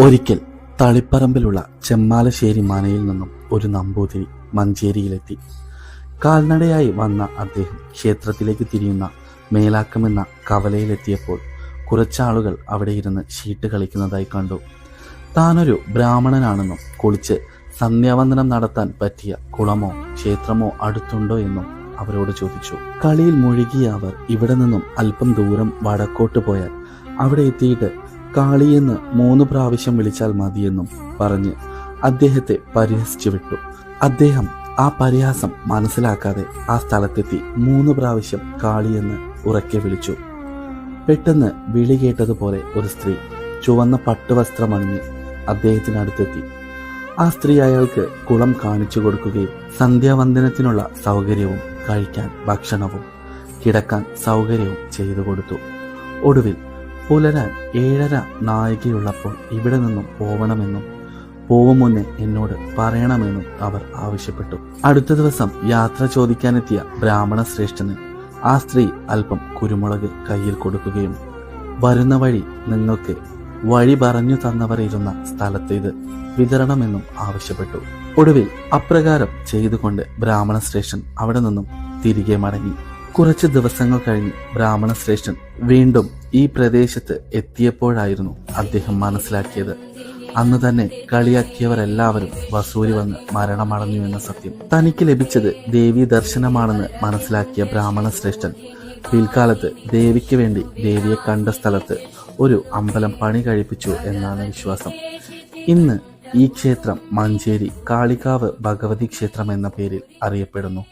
ഒരിക്കൽ തളിപ്പറമ്പിലുള്ള ചെമ്മാലശ്ശേരി മനയിൽ നിന്നും ഒരു നമ്പൂതിരി മഞ്ചേരിയിലെത്തി. കാൽനടയായി വന്ന അദ്ദേഹം ക്ഷേത്രത്തിലേക്ക് തിരിയുന്ന മേലാക്കമെന്ന കവലയിലെത്തിയപ്പോൾ കുറച്ചാളുകൾ അവിടെ ഇരുന്ന് ഷീട്ട് കളിക്കുന്നതായി കണ്ടു. താനൊരു ബ്രാഹ്മണനാണെന്നും കുളിച്ച് സന്ധ്യാവന്ദനം നടത്താൻ പറ്റിയ കുളമോ ക്ഷേത്രമോ അടുത്തുണ്ടോ എന്നും അവരോട് ചോദിച്ചു. കളിയിൽ മുഴുകിയ അവർ ഇവിടെ നിന്നും അല്പം ദൂരം വടക്കോട്ട് പോയാൽ അവിടെ എത്തിയിട്ട് കാളിയെന്ന് 3 പ്രാവശ്യം വിളിച്ചാൽ മതിയെന്നും പറഞ്ഞ് അദ്ദേഹത്തെ പരിഹസിച്ചു വിട്ടു. അദ്ദേഹം ആ പരിഹാസം മനസ്സിലാക്കാതെ ആ സ്ഥലത്തെത്തി 3 പ്രാവശ്യം കാളിയെന്ന് ഉറക്കെ വിളിച്ചു. പെട്ടെന്ന് വിളി കേട്ടതുപോലെ ഒരു സ്ത്രീ ചുവന്ന പട്ടുവസ്ത്രമണിഞ്ഞ് അദ്ദേഹത്തിനടുത്തെത്തി. ആ സ്ത്രീ അയാൾക്ക് കുളം കാണിച്ചു കൊടുക്കുകയും സന്ധ്യാവന്ദനത്തിനുള്ള സൗകര്യവും കഴിക്കാൻ ഭക്ഷണവും കിടക്കാൻ സൗകര്യവും ചെയ്തു കൊടുത്തു. ഒടുവിൽ പുലരാൻ 7:30 നാഴികയുള്ളപ്പോൾ ഇവിടെ നിന്നും പോവണമെന്നും പോവും മുന്നേ എന്നോട് പറയണമെന്നും അവർ ആവശ്യപ്പെട്ടു. അടുത്ത ദിവസം യാത്ര ചോദിക്കാനെത്തിയ ബ്രാഹ്മണ ശ്രേഷ്ഠന് ആ സ്ത്രീ അല്പം കുരുമുളക് കയ്യിൽ കൊടുക്കുകയും വരുന്ന വഴി നിങ്ങൾക്ക് വഴി പറഞ്ഞു തന്നവർ ഇരുന്ന സ്ഥലത്ത് ഇത് വിതരണമെന്നും ആവശ്യപ്പെട്ടു. ഒടുവിൽ അപ്രകാരം ചെയ്തുകൊണ്ട് ബ്രാഹ്മണ ശ്രേഷ്ഠൻ അവിടെ നിന്നും തിരികെ മടങ്ങി. കുറച്ച് ദിവസങ്ങൾ കഴിഞ്ഞ് ബ്രാഹ്മണ ശ്രേഷ്ഠൻ വീണ്ടും ഈ പ്രദേശത്ത് എത്തിയപ്പോഴായിരുന്നു അദ്ദേഹം മനസ്സിലാക്കിയത് അന്ന് തന്നെ കളിയാക്കിയവരെല്ലാവരും വസൂരി വന്ന് മരണമടഞ്ഞു എന്ന സത്യം. തനിക്ക് ലഭിച്ചത് ദേവീ ദർശനമാണെന്ന് മനസ്സിലാക്കിയ ബ്രാഹ്മണ ശ്രേഷ്ഠൻ പിൽക്കാലത്ത് ദേവിക്ക് വേണ്ടി ദേവിയെ കണ്ട സ്ഥലത്ത് ഒരു അമ്പലം പണി കഴിപ്പിച്ചു എന്നാണ് വിശ്വാസം. ഇന്ന് ഈ ക്ഷേത്രം മഞ്ചേരി കാളികാവ് ഭഗവതി ക്ഷേത്രം എന്ന പേരിൽ അറിയപ്പെടുന്നു.